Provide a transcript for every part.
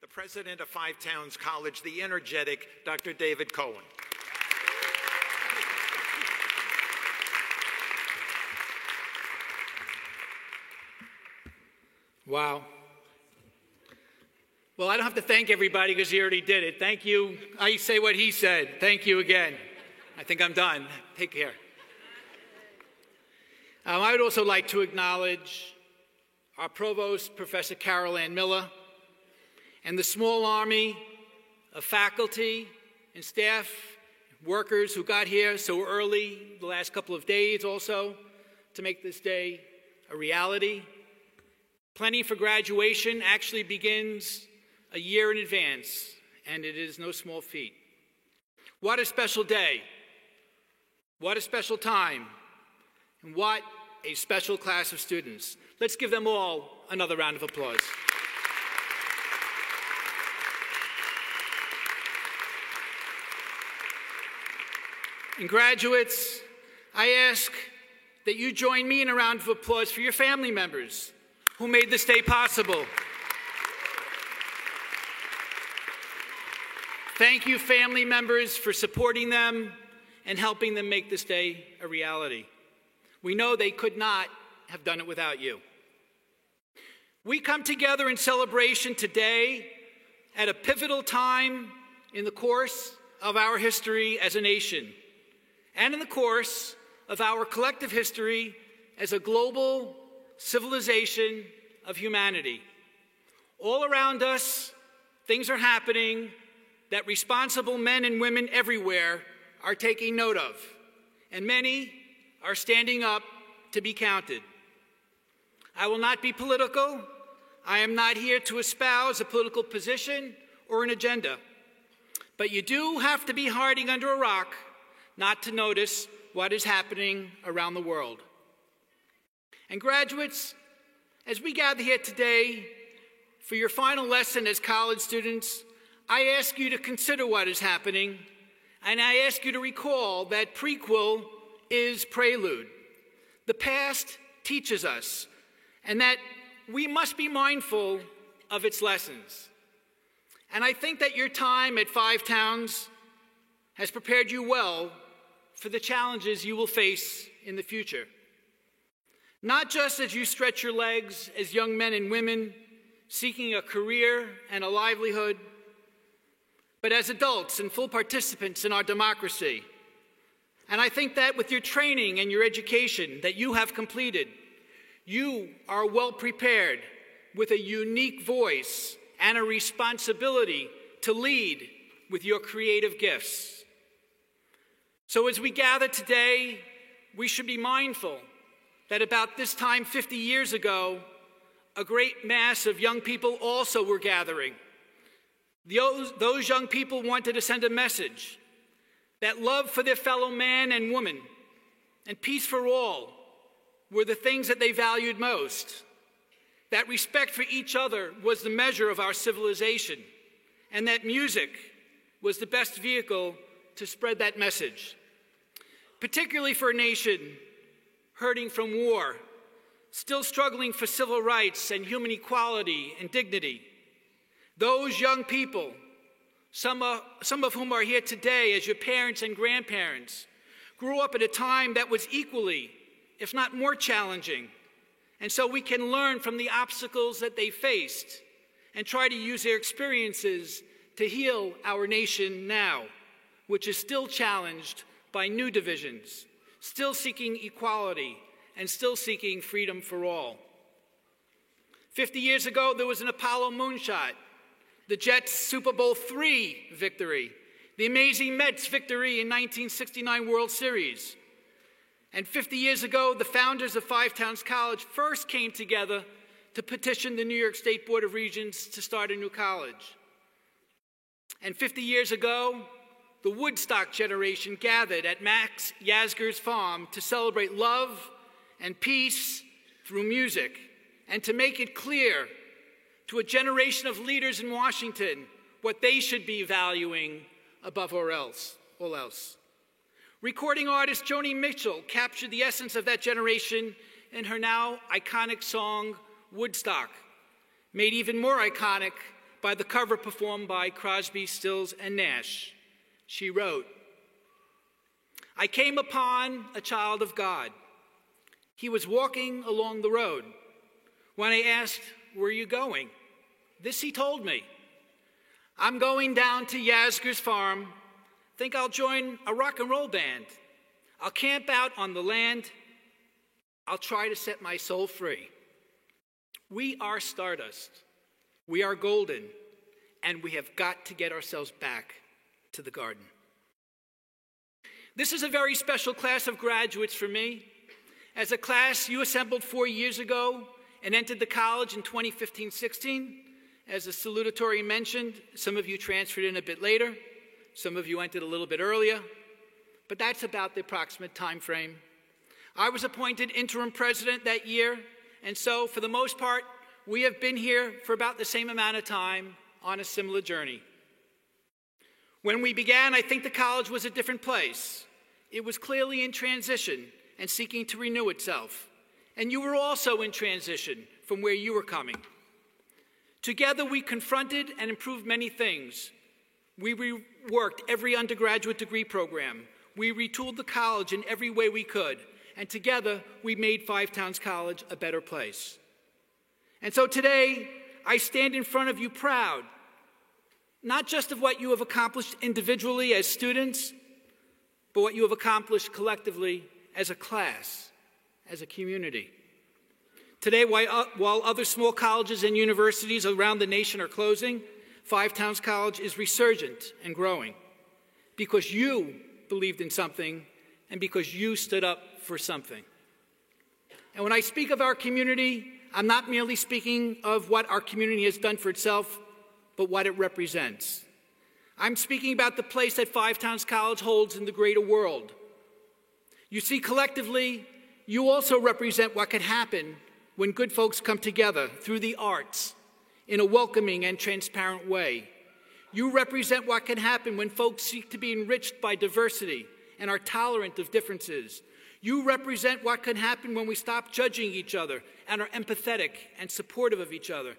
the president of Five Towns College, the energetic Dr. David Cohen. Wow. Well, I don't have to thank everybody because he already did it. Thank you. I say what he said. Thank you again. I think I'm done. Take care. I would also like to acknowledge our provost, Professor Carol Ann Miller, and the small army of faculty and staff, workers who got here so early the last couple of days also to make this day a reality. Planning for graduation actually begins a year in advance, and it is no small feat. What a special day. What a special time. And what a special class of students. Let's give them all another round of applause. And graduates, I ask that you join me in a round of applause for your family members who made this day possible. Thank you, family members, for supporting them and helping them make this day a reality. We know they could not have done it without you. We come together in celebration today at a pivotal time in the course of our history as a nation and in the course of our collective history as a global civilization of humanity. All around us, things are happening that responsible men and women everywhere are taking note of, and many are standing up to be counted. I will not be political. I am not here to espouse a political position or an agenda. But you do have to be hiding under a rock not to notice what is happening around the world. And graduates, as we gather here today for your final lesson as college students, I ask you to consider what is happening, and I ask you to recall that prequel is prelude. The past teaches us, and that we must be mindful of its lessons. And I think that your time at Five Towns has prepared you well for the challenges you will face in the future. Not just as you stretch your legs as young men and women seeking a career and a livelihood, but as adults and full participants in our democracy. And I think that with your training and your education that you have completed, you are well prepared with a unique voice and a responsibility to lead with your creative gifts. So as we gather today, we should be mindful that about this time 50 years ago, a great mass of young people also were gathering. Those young people wanted to send a message that love for their fellow man and woman and peace for all were the things that they valued most, that respect for each other was the measure of our civilization, and that music was the best vehicle to spread that message, particularly for a nation hurting from war, still struggling for civil rights and human equality and dignity. Those young people, some of whom are here today as your parents and grandparents, grew up at a time that was equally, if not more challenging. And so we can learn from the obstacles that they faced and try to use their experiences to heal our nation now, which is still challenged by new divisions, still seeking equality, and still seeking freedom for all. 50 years ago, there was an Apollo moonshot, the Jets' Super Bowl III victory, the amazing Mets' victory in 1969 World Series. And 50 years ago, the founders of Five Towns College first came together to petition the New York State Board of Regents to start a new college. And 50 years ago, the Woodstock generation gathered at Max Yasgur's farm to celebrate love and peace through music and to make it clear to a generation of leaders in Washington what they should be valuing above all else. Recording artist Joni Mitchell captured the essence of that generation in her now iconic song, Woodstock, made even more iconic by the cover performed by Crosby, Stills, and Nash. She wrote, "I came upon a child of God. He was walking along the road. When I asked, 'Where are you going?' this he told me. 'I'm going down to Yasgur's farm. Think I'll join a rock and roll band. I'll camp out on the land. I'll try to set my soul free.' We are stardust. We are golden, and we have got to get ourselves back to the garden." This is a very special class of graduates for me. As a class, you assembled 4 years ago and entered the college in 2015-16. As the salutatory mentioned, some of you transferred in a bit later. Some of you entered a little bit earlier. But that's about the approximate time frame. I was appointed interim president that year, and so for the most part, we have been here for about the same amount of time on a similar journey. When we began, I think the college was a different place. It was clearly in transition and seeking to renew itself. And you were also in transition from where you were coming. Together, we confronted and improved many things. We reworked every undergraduate degree program. We retooled the college in every way we could. And together, we made Five Towns College a better place. And so today, I stand in front of you proud, not just of what you have accomplished individually as students, but what you have accomplished collectively as a class, as a community. Today, while other small colleges and universities around the nation are closing, Five Towns College is resurgent and growing because you believed in something and because you stood up for something. And when I speak of our community, I'm not merely speaking of what our community has done for itself, but what it represents. I'm speaking about the place that Five Towns College holds in the greater world. You see, collectively, you also represent what can happen when good folks come together through the arts in a welcoming and transparent way. You represent what can happen when folks seek to be enriched by diversity and are tolerant of differences. You represent what can happen when we stop judging each other and are empathetic and supportive of each other.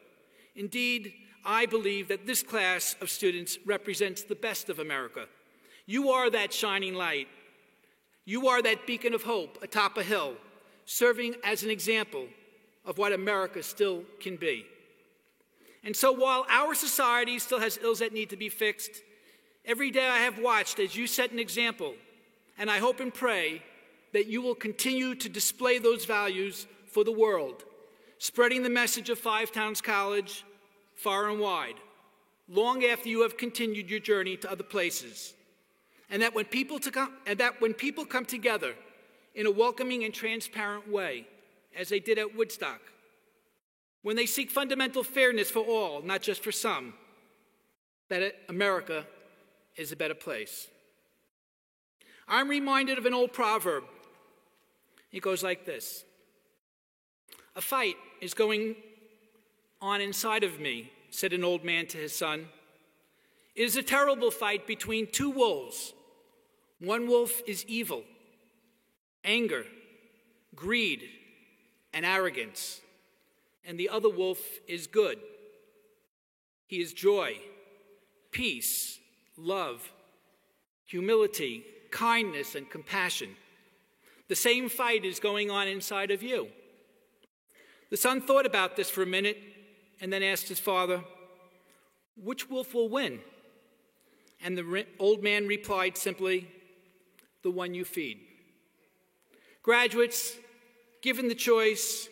Indeed, I believe that this class of students represents the best of America. You are that shining light. You are that beacon of hope atop a hill, serving as an example of what America still can be. And so while our society still has ills that need to be fixed, every day I have watched as you set an example, and I hope and pray that you will continue to display those values for the world, spreading the message of Five Towns College far and wide, long after you have continued your journey to other places. And that when people come together in a welcoming and transparent way, as they did at Woodstock, when they seek fundamental fairness for all, not just for some, that America is a better place. I'm reminded of an old proverb. It goes like this: "A fight is going on inside of me," said an old man to his son. "It is a terrible fight between two wolves. One wolf is evil, anger, greed, and arrogance, and the other wolf is good. He is joy, peace, love, humility, kindness, and compassion. The same fight is going on inside of you." The son thought about this for a minute and then asked his father, "Which wolf will win?" And the old man replied simply, "The one you feed." Graduates, given the choice,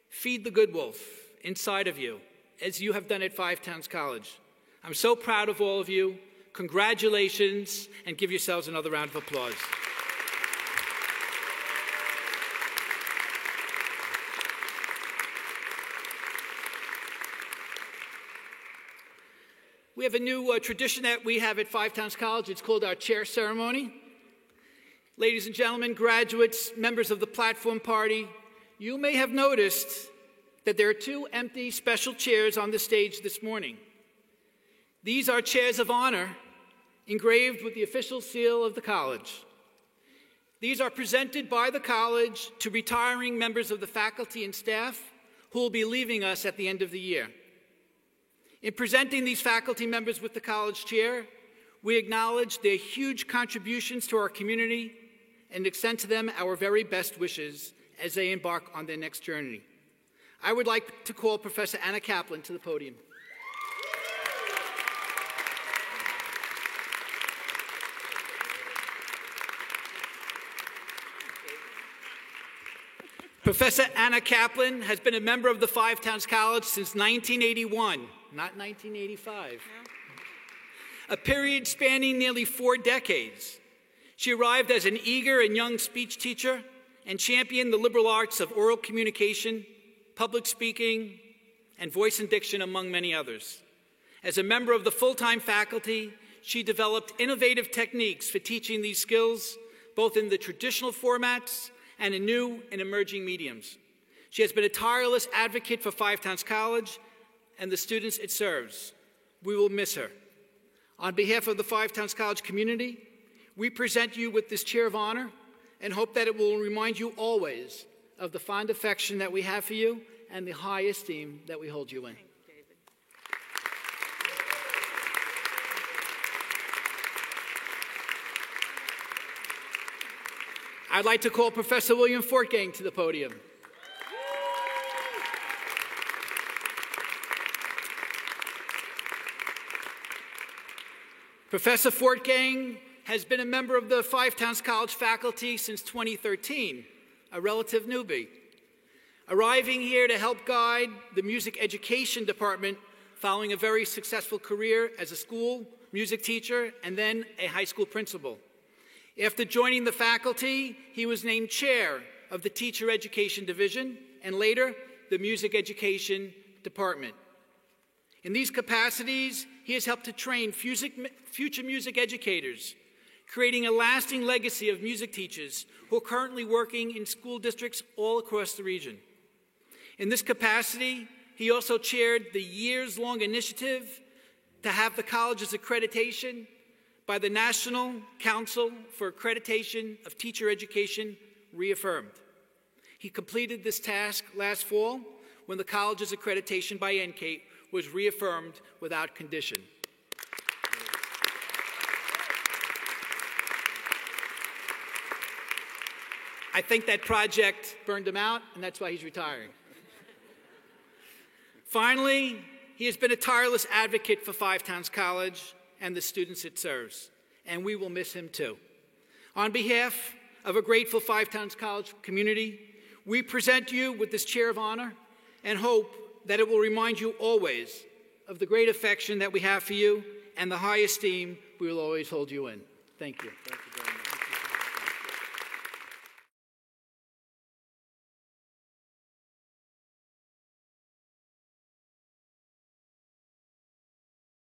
feed the good wolf inside of you, as you have done at Five Towns College. I'm so proud of all of you. Congratulations, and give yourselves another round of applause. We have a new tradition that we have at Five Towns College. It's called our chair ceremony. Ladies and gentlemen, graduates, members of the platform party, you may have noticed that there are two empty special chairs on the stage this morning. These are chairs of honor engraved with the official seal of the college. These are presented by the college to retiring members of the faculty and staff who will be leaving us at the end of the year. In presenting these faculty members with the college chair, we acknowledge their huge contributions to our community and extend to them our very best wishes as they embark on their next journey. I would like to call Professor Anna Kaplan to the podium. Professor Anna Kaplan has been a member of the Five Towns College since 1981, not 1985. No. A period spanning nearly 4 decades. She arrived as an eager and young speech teacher and championed the liberal arts of oral communication, public speaking, and voice and diction, among many others. As a member of the full-time faculty, she developed innovative techniques for teaching these skills, both in the traditional formats and in new and emerging mediums. She has been a tireless advocate for Five Towns College and the students it serves. We will miss her. On behalf of the Five Towns College community, we present you with this chair of honor and hope that it will remind you always of the fond affection that we have for you and the high esteem that we hold you in. I'd like to call Professor William Fortgang to the podium. Professor Fortgang has been a member of the Five Towns College faculty since 2013, a relative newbie, arriving here to help guide the music education department following a very successful career as a school music teacher and then a high school principal. After joining the faculty, he was named chair of the Teacher Education Division and later the Music Education Department. In these capacities, he has helped to train future music educators, creating a lasting legacy of music teachers who are currently working in school districts all across the region. In this capacity, he also chaired the years-long initiative to have the college's accreditation by the National Council for Accreditation of Teacher Education reaffirmed. He completed this task last fall when the college's accreditation by NCATE was reaffirmed without condition. I think that project burned him out, and that's why he's retiring. Finally, he has been a tireless advocate for Five Towns College and the students it serves, and we will miss him too. On behalf of a grateful Five Towns College community, we present you with this chair of honor and hope that it will remind you always of the great affection that we have for you and the high esteem we will always hold you in. Thank you.